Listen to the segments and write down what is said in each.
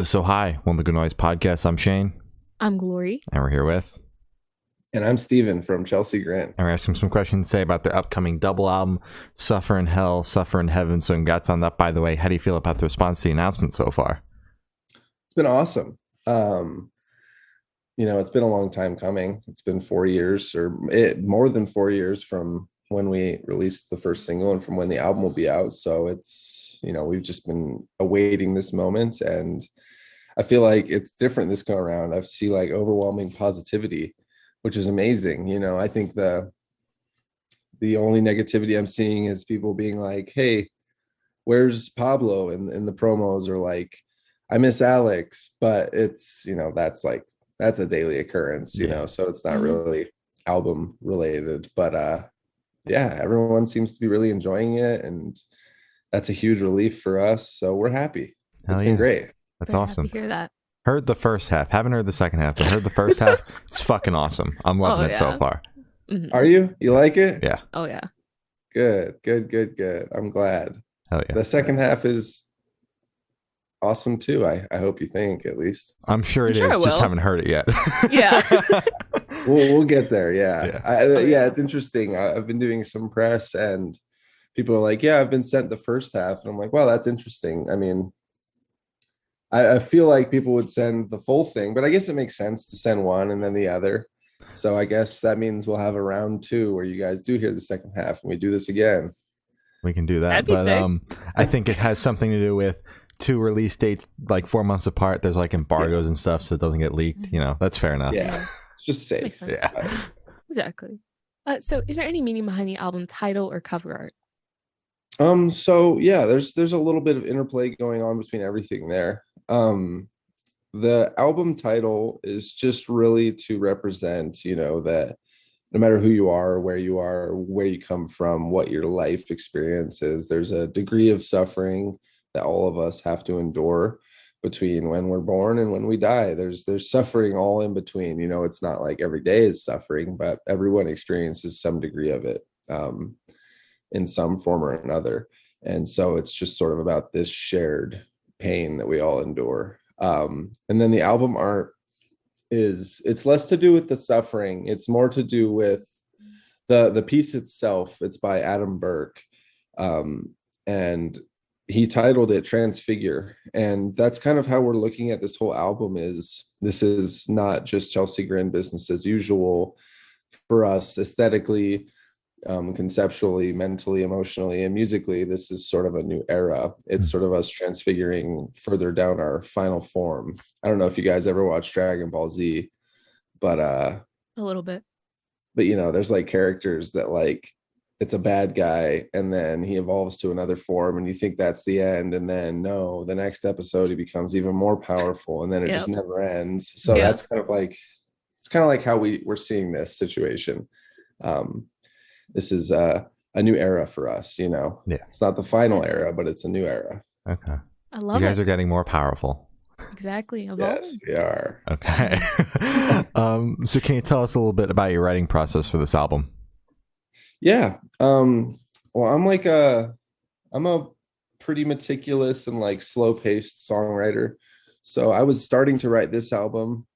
So hi, one of the Good Noise podcasts. I'm Shane, I'm Glory. and we're here with, And I'm Stephen from Chelsea Grin. and we're asking some questions today about their upcoming double album, Suffer in Hell, Suffer in Heaven. So congrats on that, by the way. How do you feel about the response to the announcement so far? It's been awesome. It's been a long time coming. It's been 4 years more than 4 years from when we released the first single and from when the album will be out. So we've just been awaiting this moment, and I feel like it's different this go around. I see like overwhelming positivity, which is amazing. I think the only negativity I'm seeing is people being like, "Hey, where's Pablo?" And the promos are like, "I miss Alex," but that's a daily occurrence, so it's not really album related. But yeah, everyone seems to be really enjoying it, and that's a huge relief for us. So we're happy. It's been great. That's Very awesome. happy to hear that. Heard the first half. Haven't heard the second half, but heard the first half. It's fucking awesome. I'm loving it so far. Mm-hmm. Are you? You like it? Yeah. Oh yeah. Good. I'm glad. Hell yeah. The second half is awesome too. I hope you think, at least. I'm sure it is. Just haven't heard it yet. Yeah. We'll get there. Yeah. Yeah. It's interesting. I've been doing some press, and people are like, "Yeah, I've been sent the first half," and I'm like, "Well, that's interesting." I mean, I feel like people would send the full thing, but I guess it makes sense to send one and then the other. So I guess that means we'll have a round two where you guys do hear the second half and we do this again. We can do that. That'd be sick. I think it has something to do with two release dates like 4 months apart. There's like embargoes and stuff, so it doesn't get leaked. That's fair enough. Yeah. It's just safe. Makes sense. Yeah. Exactly. So is there any meaning behind the album title or cover art? So yeah, there's a little bit of interplay going on between everything there. The album title is just really to represent, that no matter who you are, where you come from, what your life experience is, there's a degree of suffering that all of us have to endure between when we're born and when we die. There's suffering all in between. It's not like every day is suffering, but everyone experiences some degree of it in some form or another. And so it's just sort of about this shared pain that we all endure. And then the album art it's less to do with the suffering. It's more to do with the piece itself. It's by Adam Burke. And he titled it Transfigure. And that's kind of how we're looking at this whole album. This is not just Chelsea Grin business as usual for us aesthetically, conceptually, mentally, emotionally, and musically. This is sort of a new era. It's sort of us transfiguring further down our final form. I don't know if you guys ever watched Dragon Ball Z, but a little bit. But there's like characters that like it's a bad guy and then he evolves to another form and you think that's the end, and then no, the next episode he becomes even more powerful, and then it just never ends. So that's kind of like how we're seeing this situation. This is a new era for us, Yeah. It's not the final era, but it's a new era. Okay. I love it. You guys are getting more powerful. Exactly. Yes, we are. Okay. So can you tell us a little bit about your writing process for this album? Yeah. Well, I'm a pretty meticulous and like slow-paced songwriter. So I was starting to write this album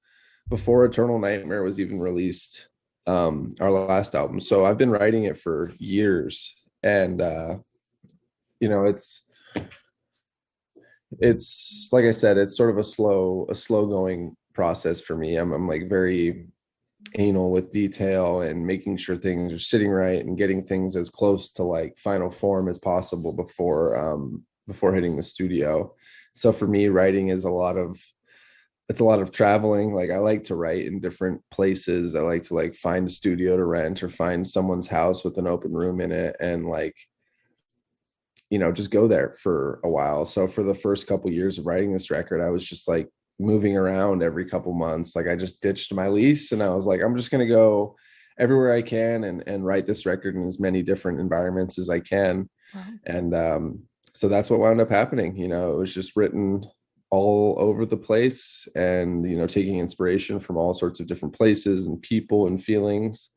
before Eternal Nightmare was even released. Our last album. So I've been writing it for years, and it's like I said, it's sort of a slow going process for me. I'm like very anal with detail and making sure things are sitting right and getting things as close to like final form as possible before hitting the studio. So for me, writing is it's a lot of traveling. Like I like to write in different places. I like to like find a studio to rent or find someone's house with an open room in it and like, just go there for a while. So for the first couple of years of writing this record, I was just like moving around every couple months. Like I just ditched my lease and I was like, I'm just going to go everywhere I can and write this record in as many different environments as I can. Wow. And so that's what wound up happening. It was just written all over the place and taking inspiration from all sorts of different places and people and feelings.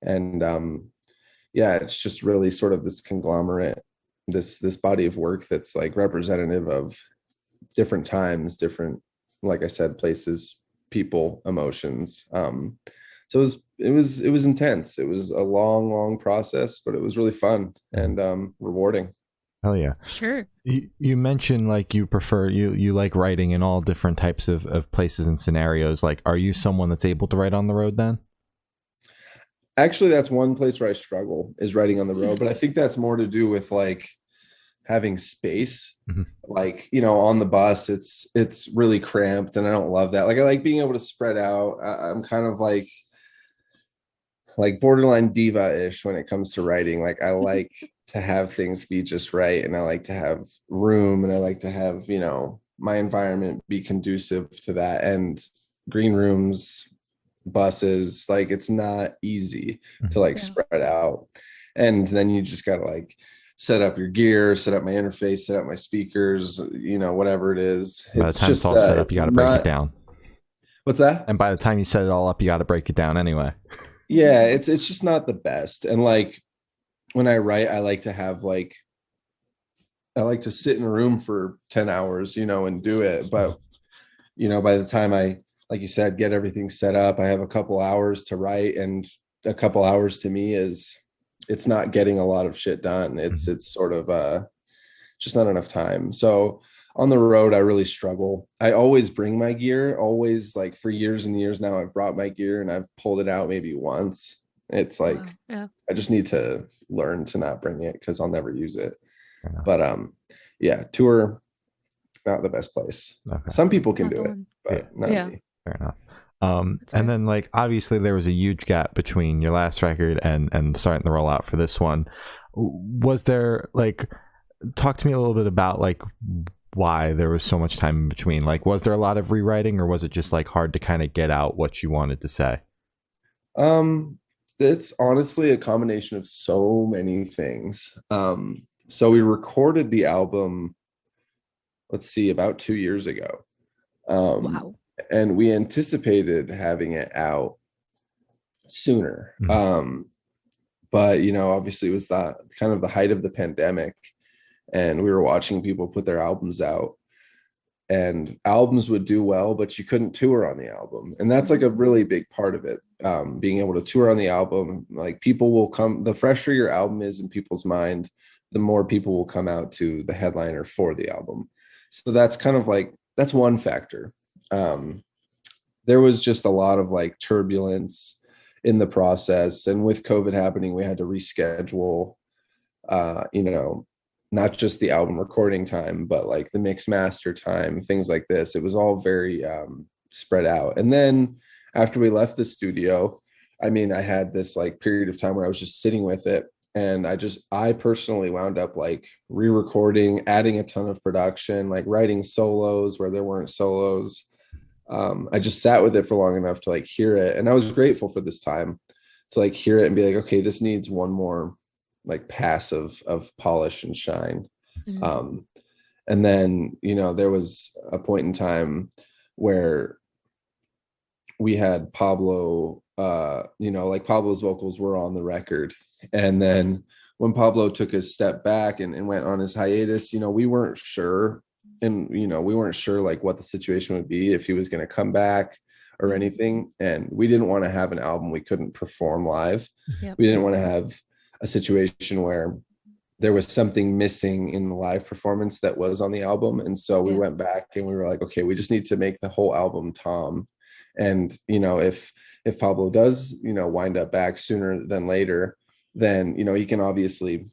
And it's just really sort of this conglomerate, this body of work that's like representative of different times, different, like I said, places, people, emotions. So it was intense. It was a long process, but it was really fun and rewarding. Hell yeah. Sure. You mentioned like you prefer you like writing in all different types of places and scenarios. Like, are you someone that's able to write on the road then? Actually, that's one place where I struggle, is writing on the road, but I think that's more to do with like having space. Mm-hmm. Like, on the bus, it's really cramped, and I don't love that. Like, I like being able to spread out. I'm kind of like borderline diva-ish when it comes to writing. Like, I like to have things be just right, and I like to have room, and I like to have, my environment be conducive to that. And green rooms, buses, like, it's not easy to like spread out. And then you just gotta like set up your gear, set up my interface, set up my speakers, whatever it is. By the time it's all set up, you got to break it down. What's that? And by the time you set it all up, you got to break it down anyway. Yeah, it's just not the best. And like when I write, I like to sit in a room for 10 hours, and do it. But, by the time I, like you said, get everything set up, I have a couple hours to write, and a couple hours to me it's not getting a lot of shit done. It's sort of just not enough time. So on the road, I really struggle. I always bring my gear, always, like, for years and years now, I've brought my gear and I've pulled it out maybe once. It's like, I just need to learn to not bring it because I'll never use it. But tour, not the best place. Okay. Some people can do it, but not me. Fair enough. And then, like, obviously there was a huge gap between your last record and starting the rollout for this one. Was there, like, talk to me a little bit about like why there was so much time in between? Like, was there a lot of rewriting, or was it just like hard to kind of get out what you wanted to say? It's honestly a combination of so many things. So we recorded the album, let's see, about 2 years ago. Wow. And we anticipated having it out sooner. But obviously it was that kind of the height of the pandemic, and we were watching people put their albums out, and albums would do well, but you couldn't tour on the album. And that's like a really big part of it. Being able to tour on the album, like, people will come, the fresher your album is in people's mind, the more people will come out to the headliner for the album. So that's kind of like, that's one factor. There was just a lot of like turbulence in the process, and with COVID happening, we had to reschedule, not just the album recording time, but like the mix master time, things like this. It was all very spread out. And then after we left the studio, I had this like period of time where I was just sitting with it, and I personally wound up like re-recording, adding a ton of production, like writing solos where there weren't solos. I just sat with it for long enough to like hear it, and I was grateful for this time to like hear it and be like, okay, this needs one more like pass of polish and shine. And then there was a point in time where we had Pablo, like Pablo's vocals were on the record, and then when Pablo took a step back and went on his hiatus, we weren't sure. And, we weren't sure like what the situation would be, if he was going to come back or anything. And we didn't want to have an album we couldn't perform live. Yep. We didn't want to have a situation where there was something missing in the live performance that was on the album. And so we went back and we were like, okay, we just need to make the whole album Tom. And, if Pablo does, wind up back sooner than later, then, he can obviously,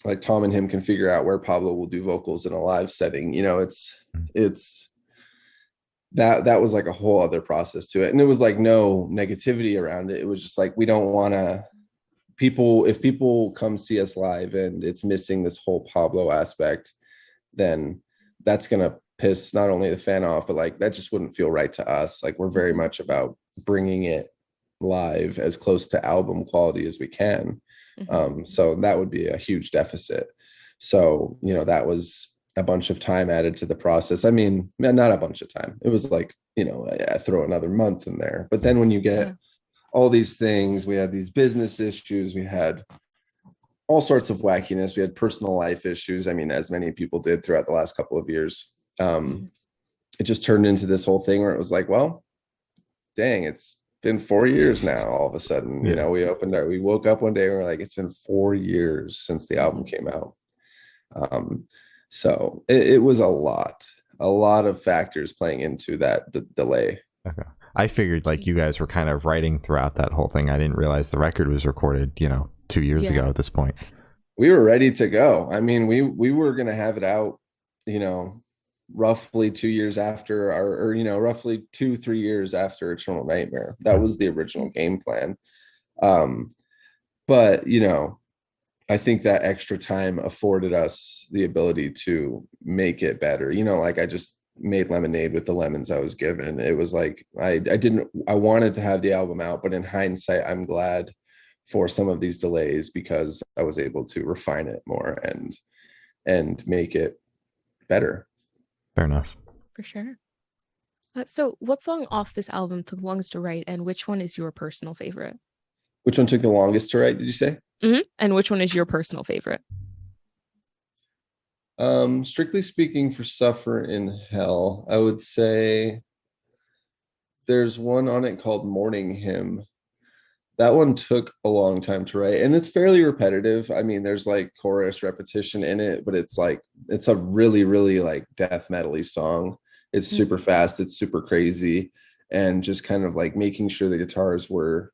like, Tom and him can figure out where Pablo will do vocals in a live setting. It's that was like a whole other process to it. And it was like no negativity around it. It was just like, we don't want to, if people come see us live and it's missing this whole Pablo aspect, then that's going to piss not only the fan off, but like, that just wouldn't feel right to us. Like, we're very much about bringing it live as close to album quality as we can. So that would be a huge deficit. So, that was a bunch of time added to the process. Not a bunch of time. It was like, I throw another month in there. But then when you get all these things, we had these business issues, we had all sorts of wackiness. We had personal life issues. I mean, as many people did throughout the last couple of years. It just turned into this whole thing where it was like, well, dang, it's been 4 years now. All of a sudden, you know, we woke up one day and we're like, it's been 4 years since the album came out. So it was a lot of factors playing into that delay. Okay. I figured like you guys were kind of writing throughout that whole thing. I didn't realize the record was recorded, 2 years ago at this point. We were ready to go. I mean, we were going to have it out, roughly 2 years after roughly 2-3 years after Eternal Nightmare. That was the original game plan. But, I think that extra time afforded us the ability to make it better. Like I just made lemonade with the lemons I was given. It was like, I wanted to have the album out, but in hindsight, I'm glad for some of these delays because I was able to refine it more and make it better. Fair enough. For sure. So what song off this album took longest to write, and which one is your personal favorite? Which one took the longest to write, did you say? Mm-hmm. And which one is your personal favorite? Strictly speaking, for Suffer in Hell, I would say there's one on it called Morning Hymn. That one took a long time to write, and it's fairly repetitive. I mean, there's like chorus repetition in it, but it's a really, really like death metal-y song. It's super fast, it's super crazy, and just kind of like making sure the guitars were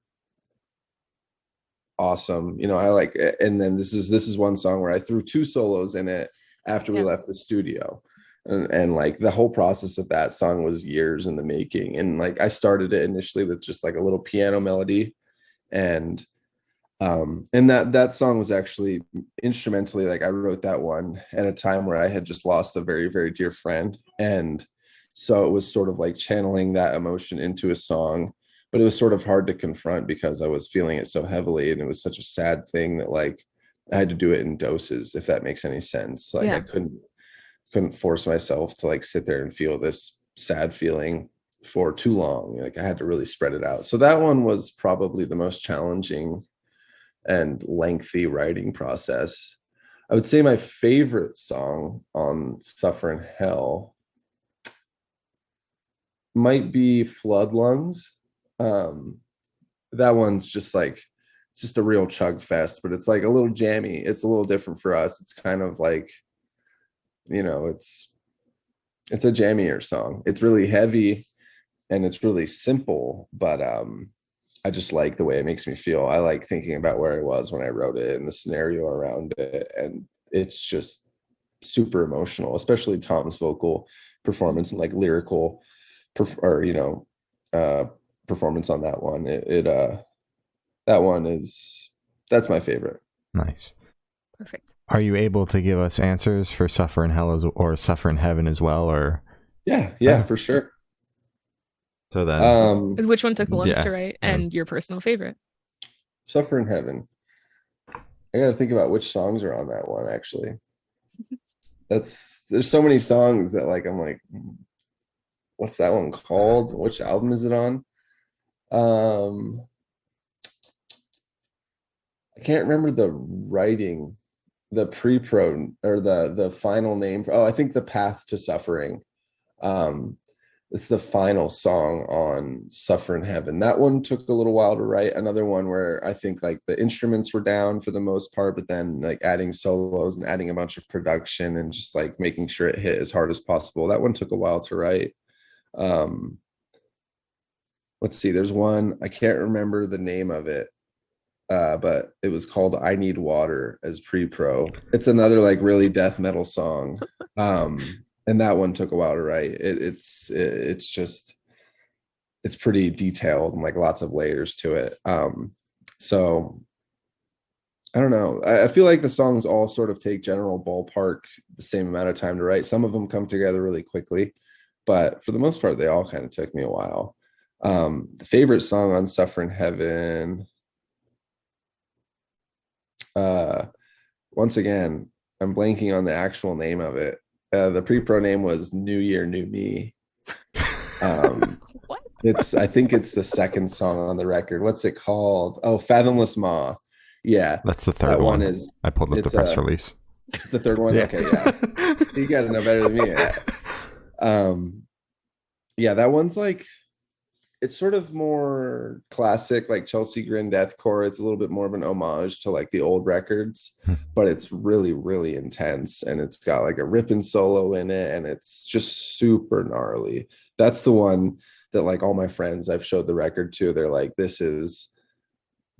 awesome. I like it. And then this is one song where I threw 2 solos in it after we left the studio. And like the whole process of that song was years in the making. And like I started it initially with just like a little piano melody. And that song was actually instrumentally, like I wrote that one at a time where I had just lost a very, very dear friend. And so it was sort of like channeling that emotion into a song, but it was sort of hard to confront because I was feeling it so heavily. And it was such a sad thing that like I had to do it in doses, if that makes any sense. Like I couldn't force myself to like sit there and feel this sad feeling for too long. Like I had to really spread it out. So that one was probably the most challenging and lengthy writing process. I would say my favorite song on Suffer in Hell might be Flood Lungs. That one's just like, it's just a real chug fest, but it's like a little jammy. It's a little different for us. It's kind of like, it's a jammier song. It's really heavy and it's really simple, but I just like the way it makes me feel. I like thinking about where I was when I wrote it and the scenario around it, and it's just super emotional, especially Tom's vocal performance and like lyrical performance on that one. That's my favorite. Nice. Perfect. Are you able to give us answers for Suffer in Hell or Suffer in Heaven as well? Or yeah, for sure. So then, which one took the longest to write, and your personal favorite? Suffer in Heaven. I gotta think about which songs are on that one. Actually, there's so many songs that like I'm like, what's that one called? Which album is it on? I can't remember the writing, the pre-pro or the final name. I think The Path to Suffering. It's the final song on Suffer in Heaven. That one took a little while to write. Another one where I think like the instruments were down for the most part, but then like adding solos and adding a bunch of production and just like making sure it hit as hard as possible. That one took a while to write. Let's see, there's one, I can't remember the name of it, but it was called I Need Water as pre-pro. It's another like really death metal song. And that one took a while to write. It's pretty detailed and like lots of layers to it. So I don't know. I feel like the songs all sort of take general ballpark the same amount of time to write. Some of them come together really quickly, but for the most part, they all kind of took me a while. The favorite song on Suffer in Heaven, once again, I'm blanking on the actual name of it. The pre-pro name was New Year, New Me. What? I think it's the second song on the record. What's it called? Oh, Fathomless Maw. Yeah, That's the that third one one. is I pulled up the it's press release. the third one. Yeah. Okay, yeah, you guys know better than me. Um, yeah, that one's like it's sort of more classic, like Chelsea Grin deathcore. It's a little bit more of an homage to like the old records, but it's really, really intense, and it's got like a ripping solo in it, and it's just super gnarly. That's the one that like all my friends I've showed the record to, they're like, this is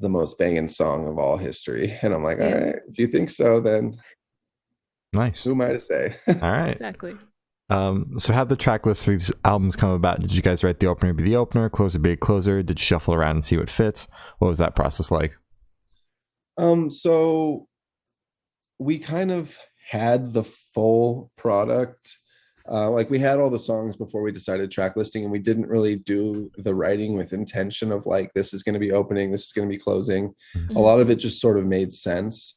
the most banging song of all history. And I'm like, all Yeah. right, if you think so, then Nice. who am I to say? All right. Exactly. So how the track list for these albums come about? Did you guys write the opener be the opener, closer be a closer? Did you shuffle around and see what fits? What was that process like? So we kind of had the full product. Like we had all the songs before we decided track listing, and we didn't really do the writing with intention of like, this is going to be opening, this is going to be closing. A lot of it just sort of made sense.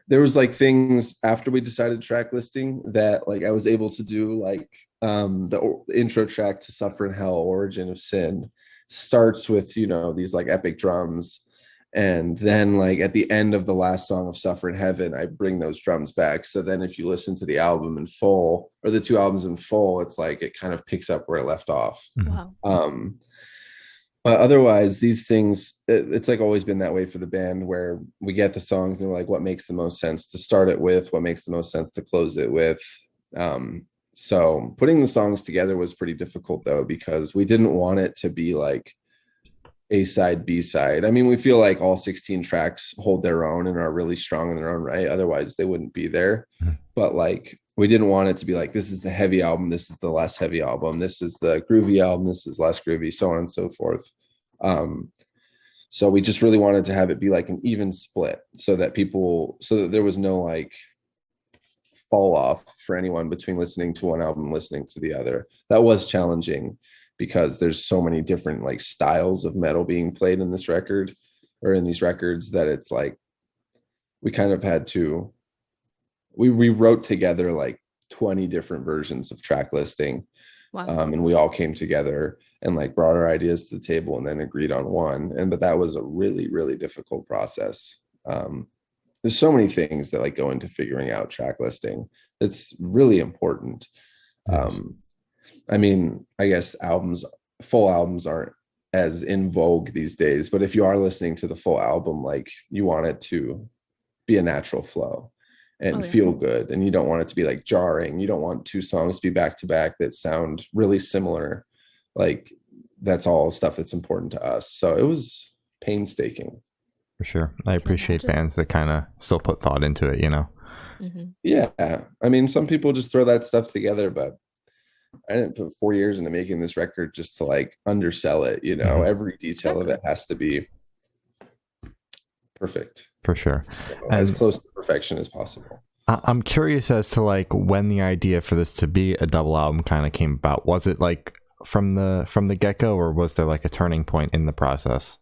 There was like things after we decided track listing that like I was able to do, like the intro track to Suffer in Hell, Origin of Sin, starts with, you know, these like epic drums, and then like at the end of the last song of Suffer in Heaven, I bring those drums back. So then if you listen to the album in full, or the two albums in full, it's like it kind of picks up where it left off. Wow. But otherwise, these things, it's like always been that way for the band, where we get the songs and we're like, what makes the most sense to start it with? What makes the most sense to close it with? So putting the songs together was pretty difficult, though, because we didn't want it to be like A side, B side. I mean, we feel like all 16 tracks hold their own and are really strong in their own right. Otherwise, they wouldn't be there. But like, we didn't want it to be like, this is the heavy album, this is the less heavy album, this is the groovy album, this is less groovy, so on and so forth. So we just really wanted to have it be like an even split, so that there was no like fall off for anyone between listening to one album and listening to the other. That was challenging because there's so many different like styles of metal being played in this record, or in these records, that it's like we kind of had to we wrote together like 20 different versions of track listing. Wow. And we all came together and like brought our ideas to the table and then agreed on one. But that was a really, really difficult process. There's so many things that like go into figuring out track listing. It's really important. Yes. I mean, I guess full albums aren't as in vogue these days, but if you are listening to the full album, like you want it to be a natural flow and feel good, and you don't want it to be like jarring. You don't want two songs to be back to back that sound really similar. Like that's all stuff that's important to us. So it was painstaking. For sure. I appreciate imagine. bands that kind of still put thought into it, you know? Yeah. I mean, some people just throw that stuff together, but I didn't put 4 years into making this record just to like undersell it, you know. Every detail of it has to be perfect. For sure. As close to perfection as possible. I'm curious as to like when the idea for this to be a double album kind of came about. Was it like from the get-go, or was there like a turning point in the process?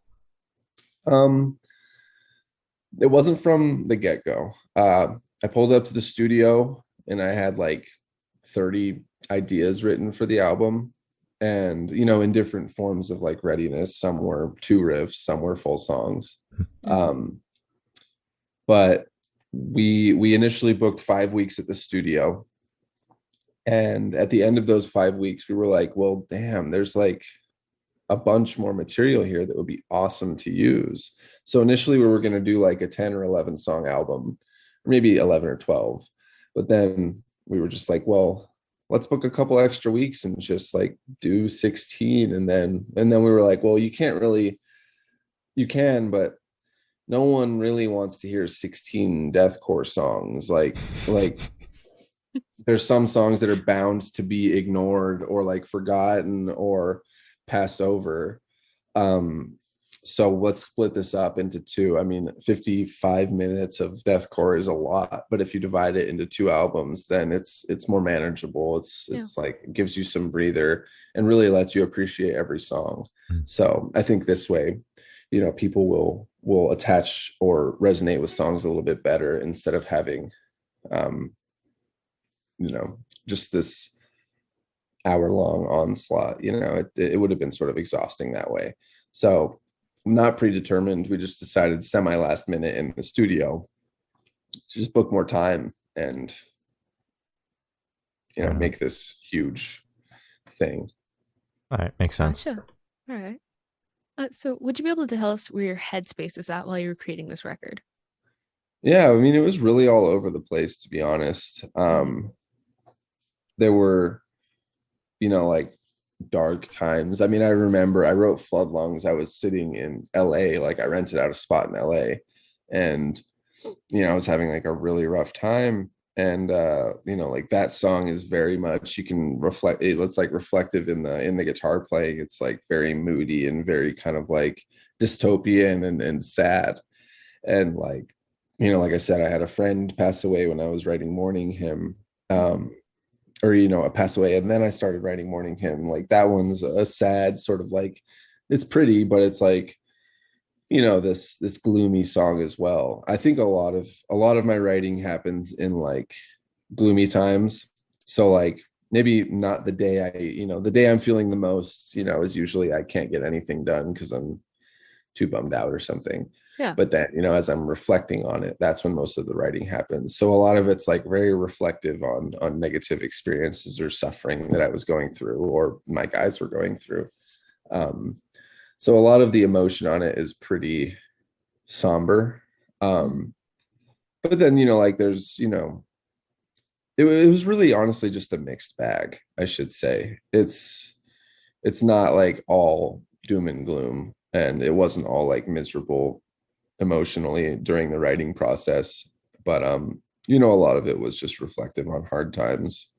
It wasn't from the get-go. I pulled up to the studio and I had like 30 ideas written for the album, and you know, in different forms of like readiness. Some were 2 riffs, some were full songs. But we initially booked 5 weeks at the studio, and at the end of those 5 weeks we were like, well, damn, there's like a bunch more material here that would be awesome to use. So initially we were going to do like a 10 or 11 song album, or maybe 11 or 12, but then we were just like, well, let's book a couple extra weeks and just like do 16. And then we were like, well, you can, but no one really wants to hear 16 deathcore songs. Like there's some songs that are bound to be ignored or like forgotten or passed over. So let's split this up into 2. I mean, 55 minutes of deathcore is a lot, but if you divide it into 2 albums, then it's more manageable. It's like it gives you some breather and really lets you appreciate every song. So I think this way, you know, people will attach or resonate with songs a little bit better, instead of having you know, just this hour-long onslaught. You know, it would have been sort of exhausting that way. So not predetermined. We just decided semi last minute in the studio to just book more time and, make this huge thing. All right, makes sense. Gotcha. All right. So would you be able to tell us where your headspace is at while you were creating this record? Yeah, I mean, it was really all over the place, to be honest. There were, like dark times. I mean, I remember I wrote Flood Lungs. I was sitting in LA, like I rented out a spot in LA, and I was having like a really rough time. And like that song is very much, you can reflect it's like reflective in the guitar playing. It's like very moody and very kind of like dystopian and sad. And like, like I said, I had a friend pass away when I was writing Mourning Hymn. Pass away, and then I started writing Mourning Hymn. Like that one's a sad sort of like, it's pretty, but it's like, this gloomy song as well. I think a lot of my writing happens in like gloomy times. So like maybe not the day the day I'm feeling the most, is usually I can't get anything done because I'm too bummed out or something. Yeah. But then, as I'm reflecting on it, that's when most of the writing happens. So a lot of it's like very reflective on negative experiences or suffering that I was going through or my guys were going through. So a lot of the emotion on it is pretty somber. But then, like there's, it was really honestly just a mixed bag, I should say. It's not like all doom and gloom, and it wasn't all like miserable emotionally during the writing process. But, a lot of it was just reflective on hard times.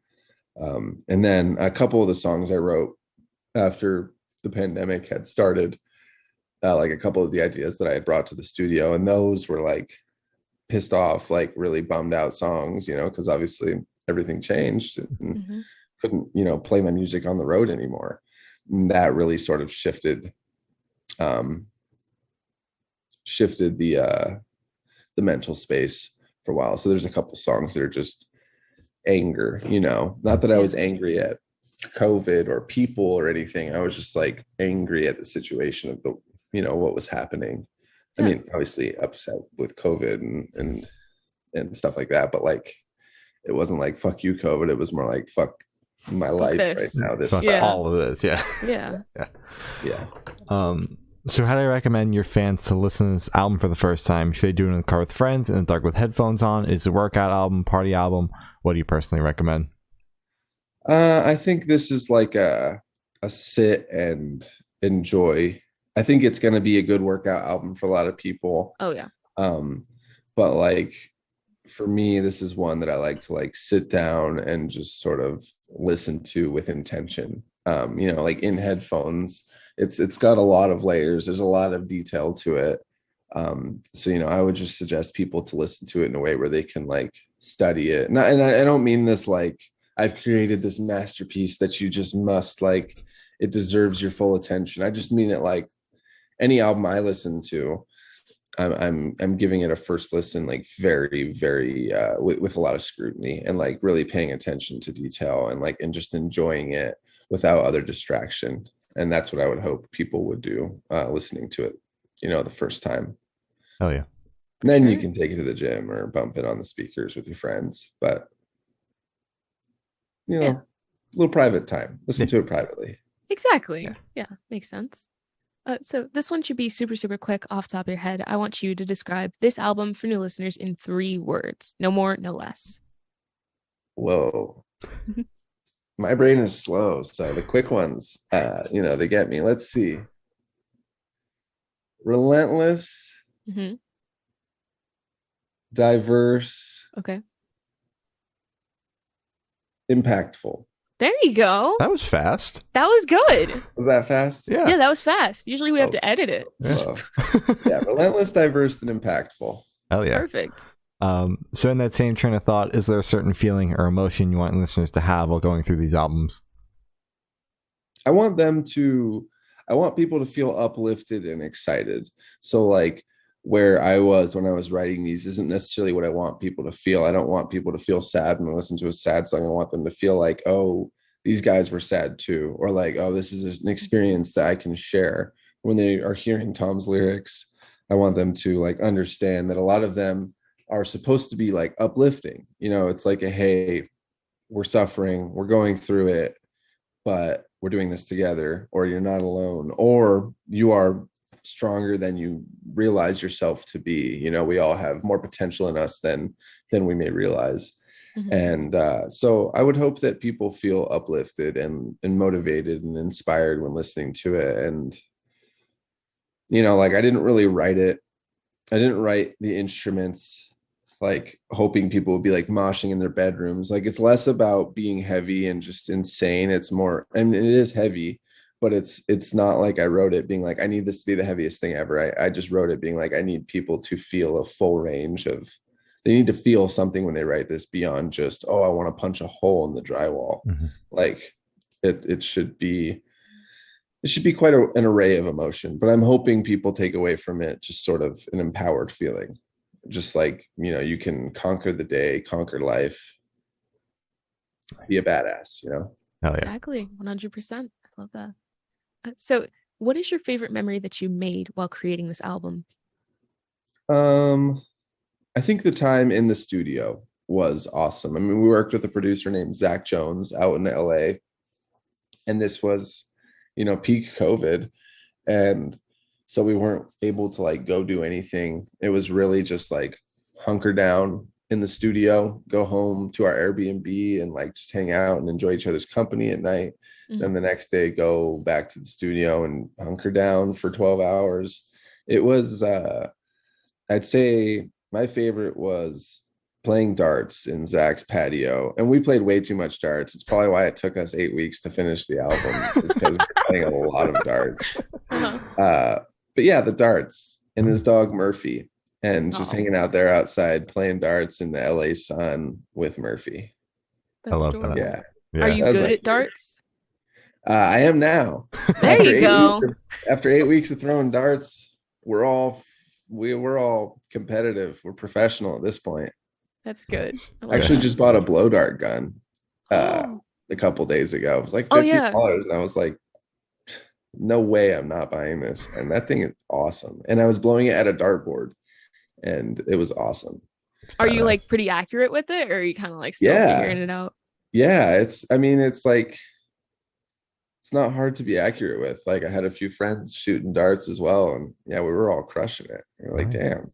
And then a couple of the songs I wrote after the pandemic had started, like a couple of the ideas that I had brought to the studio, and those were like pissed off, like really bummed out songs, because obviously everything changed and couldn't, play my music on the road anymore. And that really sort of shifted the mental space for a while. So there's a couple songs that are just anger, not that I was angry at COVID or people or anything. I was just like angry at the situation of the, what was happening. I mean, obviously upset with COVID and stuff like that, but like, it wasn't like, fuck you, COVID. It was more like, fuck my life this. right now. This Fuck all of this. Yeah. Yeah. So how do I recommend your fans to listen to this album for the first time? Should they do it in the car with friends, in the dark with headphones on? Is it a workout album, party album? What do you personally recommend? I think this is like a sit and enjoy. I think it's going to be a good workout album for a lot of people. Oh yeah. But like for me, this is one that I like to like sit down and just sort of listen to with intention. Like in headphones, it's got a lot of layers. There's a lot of detail to it. So, I would just suggest people to listen to it in a way where they can like study it. And I don't mean this like I've created this masterpiece that you just must like, it deserves your full attention. I just mean it like any album I listen to, I'm giving it a first listen, like very, very, with a lot of scrutiny and like really paying attention to detail and just enjoying it without other distraction. And that's what I would hope people would do, listening to it, the first time. Oh yeah. And then you can take it to the gym or bump it on the speakers with your friends, but a little private time. Listen to it privately. Exactly. Yeah, makes sense. So this one should be super, super quick off the top of your head. I want you to describe this album for new listeners in 3 words. No more, no less. Whoa. My brain is slow, so the quick ones, they get me. Let's see. Relentless, diverse, okay, impactful. There you go. That was fast. That was good. Was that fast? Yeah, that was fast. Usually we have to edit it. Yeah, relentless, diverse, and impactful. Hell yeah. Perfect. So in that same train of thought, is there a certain feeling or emotion you want listeners to have while going through these albums? I want people to feel uplifted and excited. So like where I was when I was writing these isn't necessarily what I want people to feel. I don't want people to feel sad when they listen to a sad song. I want them to feel like, oh, these guys were sad too. Or like, oh, this is an experience that I can share. when they are hearing Tom's lyrics, I want them to like understand that a lot of them are supposed to be like uplifting. You know, it's like a, hey, we're suffering, we're going through it, but we're doing this together, or you're not alone, or you are stronger than you realize yourself to be. You know, we all have more potential in us than we may realize. And so I would hope that people feel uplifted and motivated and inspired when listening to it. And, you know, like I didn't really write it. I didn't write the instruments like hoping people would be like moshing in their bedrooms. Like it's less about being heavy and just insane. It's more, and it is heavy, but it's not like I wrote it being like, I need this to be the heaviest thing ever. I just wrote it being like, I need people to feel a full range of, they need to feel something when they write this beyond just, oh, I want to punch a hole in the drywall. Like it should be quite an array of emotion, but I'm hoping people take away from it just sort of an empowered feeling. Just like, you know, you can conquer the day, conquer life, be a badass, you know? Hell yeah. Exactly. 100%. I love that. So what is your favorite memory that you made while creating this album? I think the time in the studio was awesome. I mean, we worked with a producer named Zach Jones out in LA, and this was, you know, peak COVID. And so we weren't able to like go do anything. It was really just like hunker down in the studio, go home to our Airbnb and like just hang out and enjoy each other's company at night. Then the next day, go back to the studio and hunker down for 12 hours. It was, I'd say my favorite was playing darts in Zach's patio. And we played way too much darts. It's probably why it took us 8 weeks to finish the album, is because we were playing a lot of darts. But yeah, the darts and his dog Murphy, and just hanging out there outside playing darts in the LA sun with Murphy. I love that. Yeah. Are you good at darts? I am now. There you go. After 8 weeks of throwing darts, we're all competitive. We're professional at this point. That's good. I actually just bought a blow dart gun a couple days ago. It was like $50, and I was like, no way I'm not buying this. And that thing is awesome. And I was blowing it at a dartboard, and it was awesome. Are you like pretty accurate with it, or are you kind of like still figuring it out? Yeah, it's like, it's not hard to be accurate with. Like I had a few friends shooting darts as well, and yeah, we were all crushing it. We were like, damn,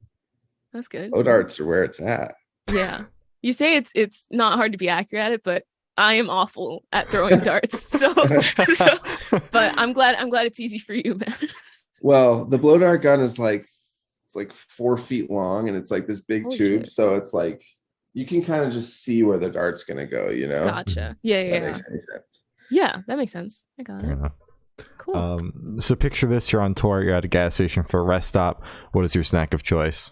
that's good. Blow darts are where it's at. Yeah, you say it's not hard to be accurate at it, but I am awful at throwing darts. So, but I'm glad it's easy for you, man. Well, the blow dart gun is like 4 feet long, and it's like this big tube. Shit. So it's like you can kind of just see where the dart's gonna go, you know? Gotcha. Yeah. That makes any sense. Yeah, that makes sense. I got it. Cool. So picture this: you're on tour, you're at a gas station for a rest stop. What is your snack of choice?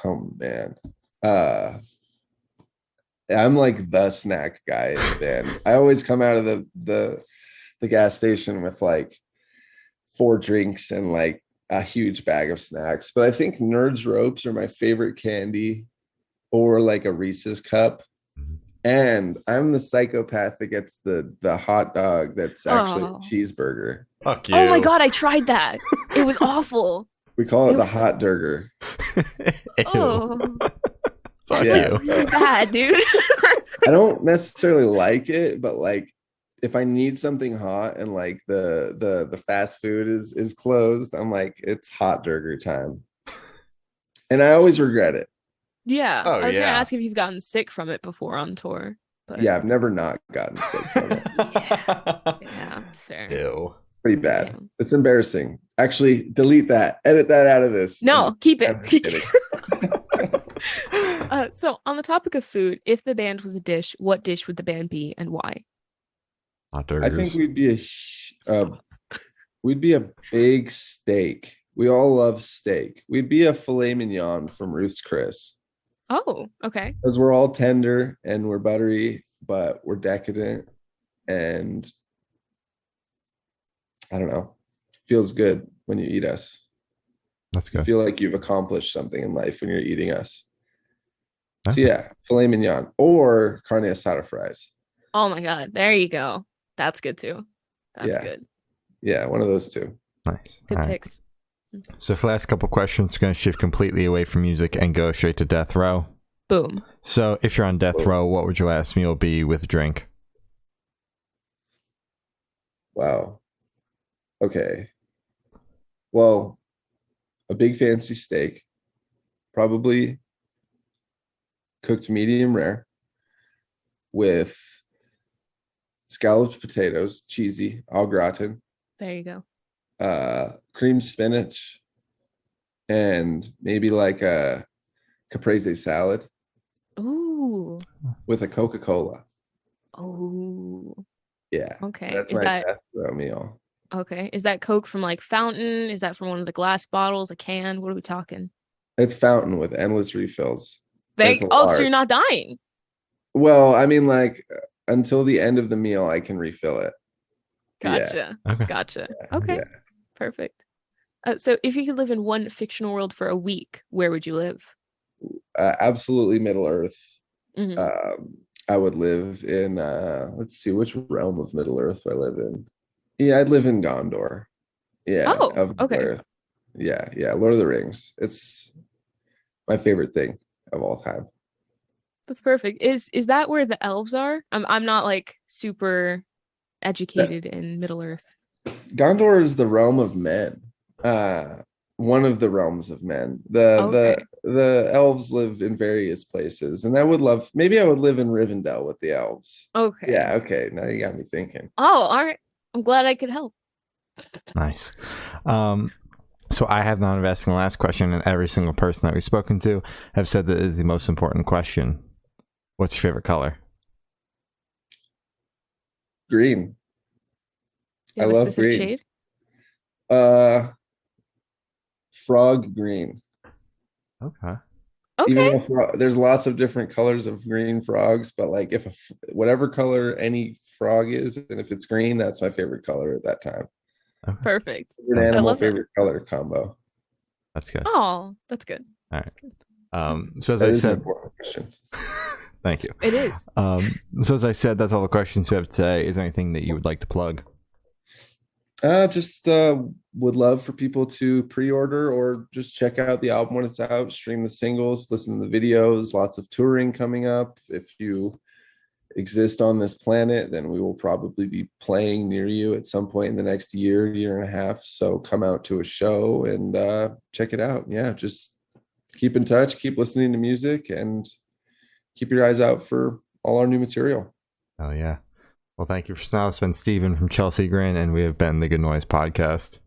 Oh man. I'm like the snack guy in the band. I always come out of the gas station with like 4 drinks and like a huge bag of snacks. But I think Nerds Ropes are my favorite candy, or like a Reese's cup. And I'm the psychopath that gets the hot dog that's actually a cheeseburger. Fuck you. Oh my god, I tried that. It was awful. We call it the hot burger. Oh, fuck that's you. really bad, dude. I don't necessarily like it, but like if I need something hot and like the fast food is closed, I'm like, it's hot burger time. And I always regret it. Yeah. I was gonna ask if you've gotten sick from it before on tour. But yeah, I've never not gotten sick from it. Yeah, that's fair. Ew. Pretty bad. Damn. It's embarrassing. Actually, delete that. Edit that out of this. No, keep it. So on the topic of food, if the band was a dish, what dish would the band be and why? Hot burgers. I think we'd be a big steak. We all love steak. We'd be a filet mignon from Ruth's Chris. Oh, okay. Because we're all tender and we're buttery, but we're decadent, and I don't know, feels good when you eat us. That's good. You feel like you've accomplished something in life when you're eating us. Huh? So yeah, filet mignon or carne asada fries. Oh my god, there you go. That's good too. That's good. Yeah, one of those two. Nice. Good All right. picks. So for the last couple questions, we're going to shift completely away from music and go straight to death row. Boom. So if you're on death row, what would your last meal be with drink? Wow. Okay. Well, a big fancy steak, probably cooked medium rare with scalloped potatoes, cheesy, au gratin, There you go. creamed spinach, and maybe like a caprese salad Ooh. with a Coca-Cola. Oh. Yeah. Okay. That's Is my that death row meal. okay? Is that Coke from like fountain? Is that from one of the glass bottles, a can? What are we talking? It's fountain with endless refills. Thank. It's Oh, so large. you're not dying. Well, I mean, like until the end of the meal, I can refill it. Gotcha. Okay. Gotcha. Okay. Yeah. Perfect. So if you could live in one fictional world for a week, where would you live? Absolutely Middle Earth. Mhm. I would live in let's see, which realm of Middle Earth do I live in? Yeah, I'd live in Gondor. Yeah, Oh, of Middle okay. Earth. Yeah, Lord of the Rings. It's my favorite thing of all time. That's perfect. Is that where the elves are? I'm not like super educated in Middle Earth. Gondor is the realm of men. One of the realms of men. Okay. The elves live in various places, and maybe I would live in Rivendell with the elves. Okay. Yeah, okay. Now you got me thinking. Oh, all right. I'm glad I could help. Nice. So I have the honor of asking the last question, and every single person that we've spoken to have said that it is the most important question. What's your favorite color? Green. You I have a love specific green. shade? Frog green. Okay. Even Okay. though there's lots of different colors of green frogs, but like whatever color any frog is, and if it's green, that's my favorite color at that time. Okay. Perfect. Favorite I animal, love that. favorite color combo. That's good. Oh, that's good. All right. That's good. So as That I is an said, important question. thank you. It is. So as I said, that's all the questions we have today. Is there anything that you would like to plug? Just would love for people to pre-order or just check out the album when it's out, stream the singles, listen to the videos, lots of touring coming up. If you exist on this planet, then we will probably be playing near you at some point in the next year and a half. So come out to a show and check it out. Yeah, just keep in touch, keep listening to music, and keep your eyes out for all our new material. Oh yeah. Well, thank you for now. It's been Stephen from Chelsea Grin, and we have been the Good Noise Podcast.